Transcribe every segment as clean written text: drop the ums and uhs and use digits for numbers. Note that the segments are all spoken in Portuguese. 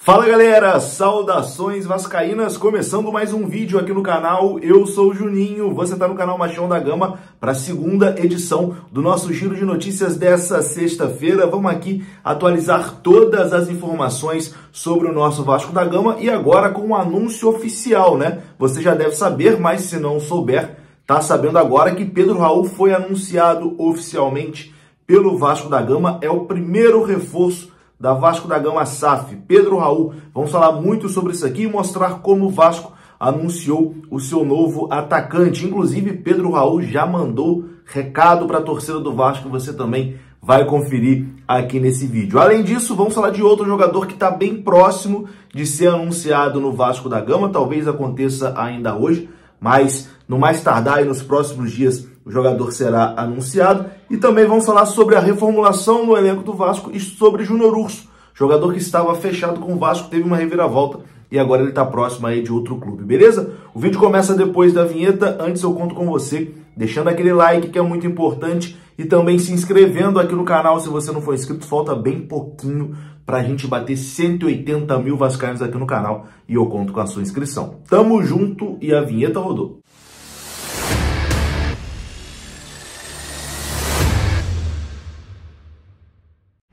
Fala galera, saudações vascaínas, começando mais um vídeo aqui no canal. Eu sou o Juninho, você está no canal Machão da Gama para a segunda edição do nosso giro de notícias dessa sexta-feira. Vamos aqui atualizar todas as informações sobre o nosso Vasco da Gama e agora com um anúncio oficial, né? Você já deve saber, mas se não souber, tá sabendo agora que Pedro Raul foi anunciado oficialmente pelo Vasco da Gama, é o primeiro reforço da Vasco da Gama SAF, Pedro Raul. Vamos falar muito sobre isso aqui e mostrar como o Vasco anunciou o seu novo atacante. Inclusive, Pedro Raul já mandou recado para a torcida do Vasco, você também vai conferir aqui nesse vídeo. Além disso, vamos falar de outro jogador que está bem próximo de ser anunciado no Vasco da Gama, talvez aconteça ainda hoje, mas no mais tardar e nos próximos dias o jogador será anunciado. E também vamos falar sobre a reformulação no elenco do Vasco e sobre Júnior Urso, jogador que estava fechado com o Vasco, teve uma reviravolta e agora ele está próximo aí de outro clube, beleza? O vídeo começa depois da vinheta. Antes eu conto com você deixando aquele like que é muito importante e também se inscrevendo aqui no canal se você não for inscrito. Falta bem pouquinho para a gente bater 180 mil vascaínos aqui no canal e eu conto com a sua inscrição. Tamo junto e a vinheta rodou.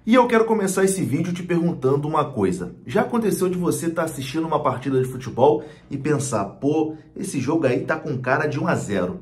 E eu quero começar esse vídeo te perguntando uma coisa. Já aconteceu de você estar assistindo uma partida de futebol e pensar, pô, esse jogo aí tá com cara de 1 a 0.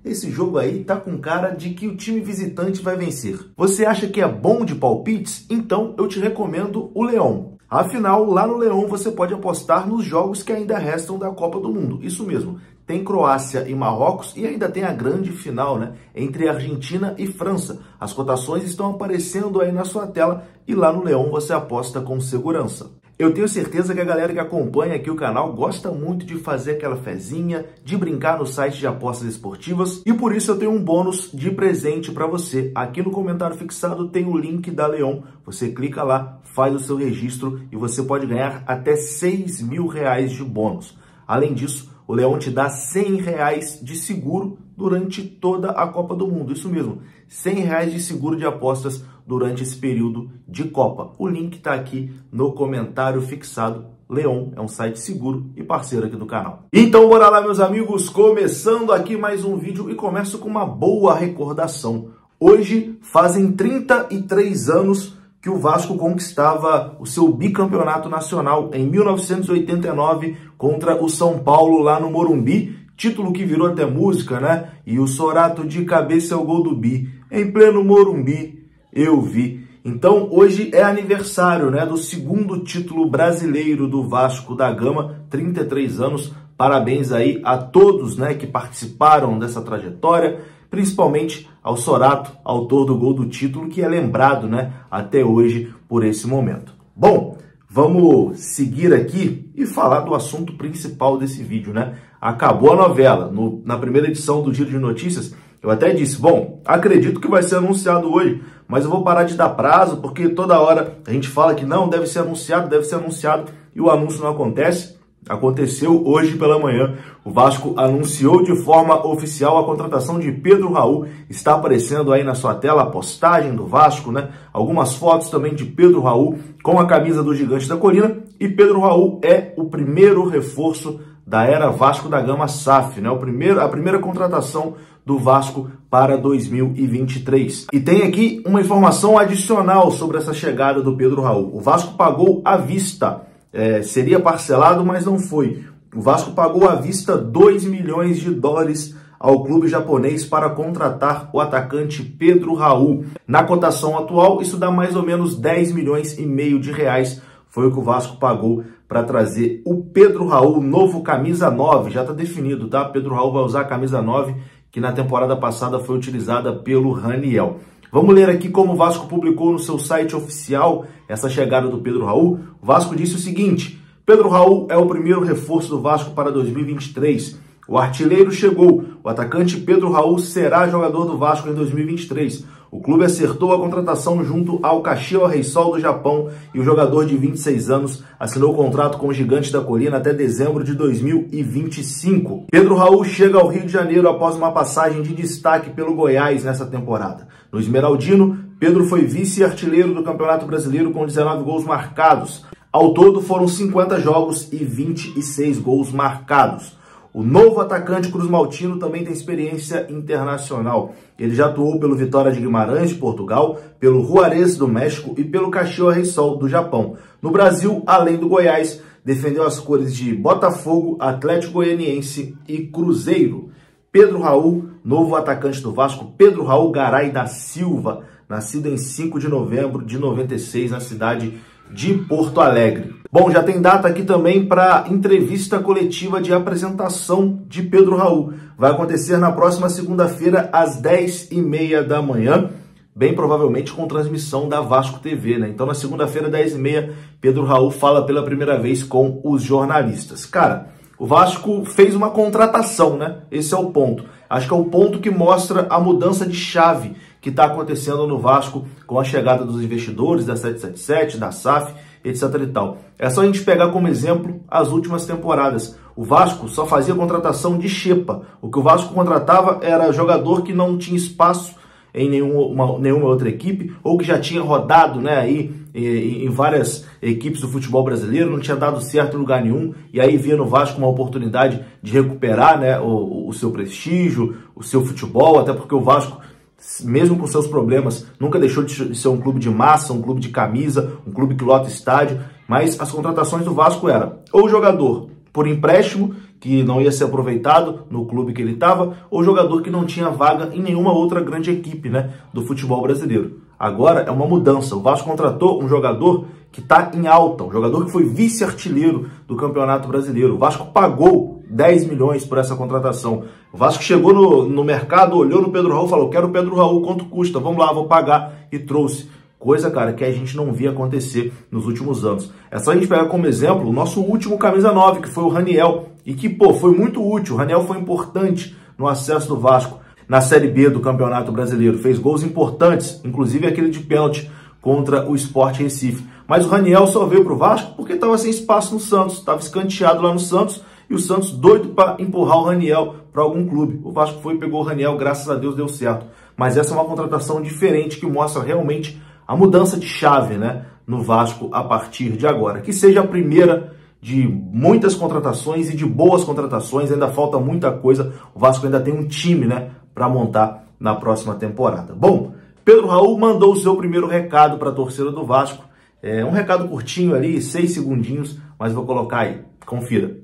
Esse jogo aí tá com cara de que o time visitante vai vencer. Você acha que é bom de palpites? Então eu te recomendo o Leão. Afinal, lá no Leão você pode apostar nos jogos que ainda restam da Copa do Mundo. Isso mesmo. Tem Croácia e Marrocos e ainda tem a grande final, né, entre Argentina e França. As cotações estão aparecendo aí na sua tela e lá no Leão você aposta com segurança. Eu tenho certeza que a galera que acompanha aqui o canal gosta muito de fazer aquela fezinha, de brincar no site de apostas esportivas e por isso eu tenho um bônus de presente para você. Aqui no comentário fixado tem o link da Leão, você clica lá, faz o seu registro e você pode ganhar até 6 mil reais de bônus. Além disso, o Leão te dá 100 reais de seguro durante toda a Copa do Mundo. Isso mesmo, 100 reais de seguro de apostas durante esse período de Copa. O link está aqui no comentário fixado. Leão é um site seguro e parceiro aqui do canal. Então bora lá, meus amigos, começando aqui mais um vídeo e começo com uma boa recordação. Hoje fazem 33 anos que o Vasco conquistava o seu bicampeonato nacional em 1989 contra o São Paulo lá no Morumbi, título que virou até música, né? E o Sorato de cabeça é o gol do Bi, em pleno Morumbi eu vi. Então hoje é aniversário, né, do segundo título brasileiro do Vasco da Gama, 33 anos, parabéns aí a todos, né, que participaram dessa trajetória, principalmente ao Sorato, autor do gol do título, que é lembrado, né, até hoje por esse momento. Bom, vamos seguir aqui e falar do assunto principal desse vídeo, né? Acabou a novela. Na primeira edição do Giro de Notícias, eu até disse, bom, acredito que vai ser anunciado hoje, mas eu vou parar de dar prazo, porque toda hora a gente fala que não, deve ser anunciado, e o anúncio não acontece. Aconteceu hoje pela manhã, o Vasco anunciou de forma oficial a contratação de Pedro Raul. Está aparecendo aí na sua tela a postagem do Vasco, né? Algumas fotos também de Pedro Raul com a camisa do Gigante da Colina. E Pedro Raul é o primeiro reforço da era Vasco da Gama SAF, né? A primeira contratação do Vasco para 2023. E tem aqui uma informação adicional sobre essa chegada do Pedro Raul. O Vasco pagou à vista. Seria parcelado, mas não foi. O Vasco pagou à vista 2 milhões de dólares ao clube japonês para contratar o atacante Pedro Raul. Na cotação atual, isso dá mais ou menos 10 milhões e meio de reais. Foi o que o Vasco pagou para trazer o Pedro Raul, novo camisa 9. Já está definido, tá? Pedro Raul vai usar a camisa 9, que na temporada passada foi utilizada pelo Raniel. Vamos ler aqui como o Vasco publicou no seu site oficial essa chegada do Pedro Raul. O Vasco disse o seguinte: Pedro Raul é o primeiro reforço do Vasco para 2023. O artilheiro chegou. O atacante Pedro Raul será jogador do Vasco em 2023. O clube acertou a contratação junto ao Kashiwa Reysol do Japão e o jogador de 26 anos assinou o contrato com o Gigante da Colina até dezembro de 2025. Pedro Raul chega ao Rio de Janeiro após uma passagem de destaque pelo Goiás nessa temporada. No Esmeraldino, Pedro foi vice-artilheiro do Campeonato Brasileiro com 19 gols marcados. Ao todo foram 50 jogos e 26 gols marcados. O novo atacante cruzmaltino também tem experiência internacional. Ele já atuou pelo Vitória de Guimarães, de Portugal, pelo Juarez, do México, e pelo Caxias Reysol, do Japão. No Brasil, além do Goiás, defendeu as cores de Botafogo, Atlético Goianiense e Cruzeiro. Pedro Raul, novo atacante do Vasco, Pedro Raul Garay da Silva, nascido em 5 de novembro de 96, na cidade de Porto Alegre. Bom, já tem data aqui também para entrevista coletiva de apresentação de Pedro Raul. Vai acontecer na próxima segunda-feira, às 10h30 da manhã, bem provavelmente com transmissão da Vasco TV, né? Então, na segunda-feira, 10h30, Pedro Raul fala pela primeira vez com os jornalistas. Cara, o Vasco fez uma contratação, né? Esse é o ponto. Acho que é o ponto que mostra a mudança de chave que está acontecendo no Vasco com a chegada dos investidores da 777, da SAF, etc e tal. É só a gente pegar como exemplo as últimas temporadas. O Vasco só fazia contratação de xepa. O que o Vasco contratava era jogador que não tinha espaço em nenhuma outra equipe, ou que já tinha rodado, né, aí em várias equipes do futebol brasileiro, não tinha dado certo em lugar nenhum, e aí via no Vasco uma oportunidade de recuperar, né, o seu prestígio, o seu futebol, até porque o Vasco, mesmo com seus problemas, nunca deixou de ser um clube de massa, um clube de camisa, um clube que lota estádio, mas as contratações do Vasco eram ou jogador por empréstimo, que não ia ser aproveitado no clube que ele estava, ou jogador que não tinha vaga em nenhuma outra grande equipe, né, do futebol brasileiro. Agora é uma mudança. O Vasco contratou um jogador que está em alta, um jogador que foi vice-artilheiro do Campeonato Brasileiro. O Vasco pagou 10 milhões por essa contratação. O Vasco chegou no mercado, olhou no Pedro Raul e falou: quero o Pedro Raul, quanto custa? Vamos lá, vou pagar. E trouxe. Coisa, cara, que a gente não via acontecer nos últimos anos. É só a gente pegar como exemplo o nosso último camisa 9, que foi o Raniel. E que, pô, foi muito útil. O Raniel foi importante no acesso do Vasco na Série B do Campeonato Brasileiro. Fez gols importantes, inclusive aquele de pênalti contra o Sport Recife. Mas o Raniel só veio pro Vasco porque estava sem espaço no Santos. Estava escanteado lá no Santos e o Santos doido para empurrar o Raniel para algum clube. O Vasco foi e pegou o Raniel, graças a Deus deu certo. Mas essa é uma contratação diferente que mostra realmente a mudança de chave, né, no Vasco a partir de agora. Que seja a primeira de muitas contratações e de boas contratações, ainda falta muita coisa. O Vasco ainda tem um time, né, para montar na próxima temporada. Bom, Pedro Raul mandou o seu primeiro recado para a torcida do Vasco. É um recado curtinho ali, 6 segundinhos, mas vou colocar aí. Confira.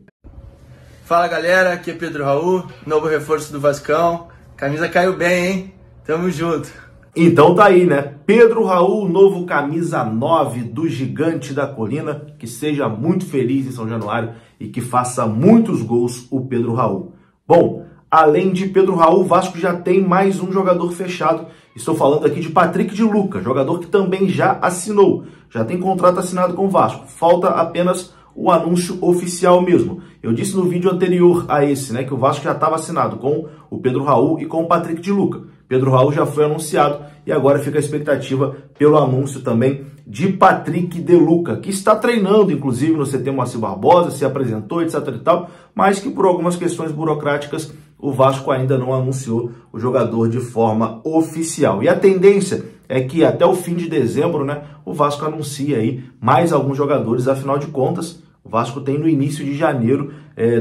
Fala galera, aqui é Pedro Raul, novo reforço do Vascão. Camisa caiu bem, hein? Tamo junto. Então tá aí, né? Pedro Raul, novo camisa 9 do Gigante da Colina. Que seja muito feliz em São Januário e que faça muitos gols o Pedro Raul. Bom, além de Pedro Raul, o Vasco já tem mais um jogador fechado. Estou falando aqui de Patrick de Luca, jogador que também já assinou. Já tem contrato assinado com o Vasco. Falta apenas o anúncio oficial mesmo. Eu disse no vídeo anterior a esse, né, que o Vasco já estava assinado com o Pedro Raul e com o Patrick de Luca. Pedro Raul já foi anunciado e agora fica a expectativa pelo anúncio também de Patrick de Luca, que está treinando, inclusive, no CT Moacir Barbosa, se apresentou, etc e tal, mas que por algumas questões burocráticas o Vasco ainda não anunciou o jogador de forma oficial. E a tendência é que até o fim de dezembro, né, o Vasco anuncia aí mais alguns jogadores. Afinal de contas, o Vasco tem no início de janeiro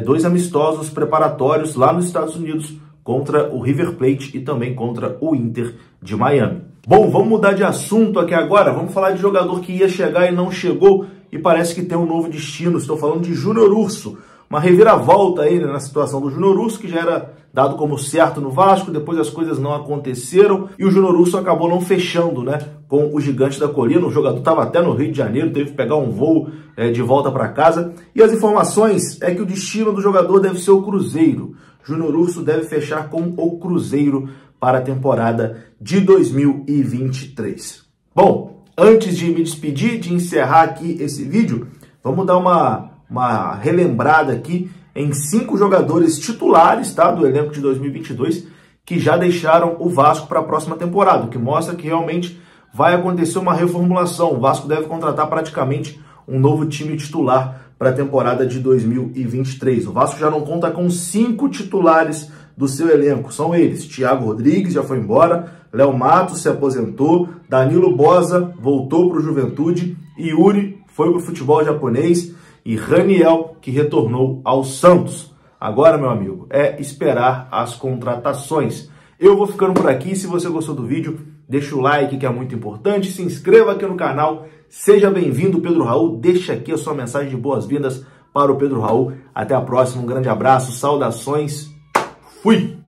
2 amistosos preparatórios lá nos Estados Unidos, contra o River Plate e também contra o Inter de Miami. Bom, vamos mudar de assunto aqui agora. Vamos falar de jogador que ia chegar e não chegou e parece que tem um novo destino. Estou falando de Júnior Urso. Uma reviravolta aí, né, na situação do Júnior Urso, que já era dado como certo no Vasco, depois as coisas não aconteceram e o Júnior Urso acabou não fechando, né, com o Gigante da Colina. O jogador estava até no Rio de Janeiro, teve que pegar um voo de volta para casa. E as informações é que o destino do jogador deve ser o Cruzeiro. Júnior Urso deve fechar com o Cruzeiro para a temporada de 2023. Bom, antes de me despedir, de encerrar aqui esse vídeo, vamos dar uma relembrada aqui em 5 jogadores titulares, tá, do elenco de 2022 que já deixaram o Vasco para a próxima temporada, o que mostra que realmente vai acontecer uma reformulação. O Vasco deve contratar praticamente um novo time titular para a temporada de 2023. O Vasco já não conta com 5 titulares do seu elenco. São eles: Thiago Rodrigues já foi embora, Léo Matos se aposentou, Danilo Boza voltou para o Juventude, Yuri foi para o futebol japonês e Raniel, que retornou ao Santos. Agora, meu amigo, é esperar as contratações. Eu vou ficando por aqui. Se você gostou do vídeo, deixa o like, que é muito importante. Se inscreva aqui no canal. Seja bem-vindo, Pedro Raul. Deixa aqui a sua mensagem de boas-vindas para o Pedro Raul. Até a próxima. Um grande abraço. Saudações. Fui!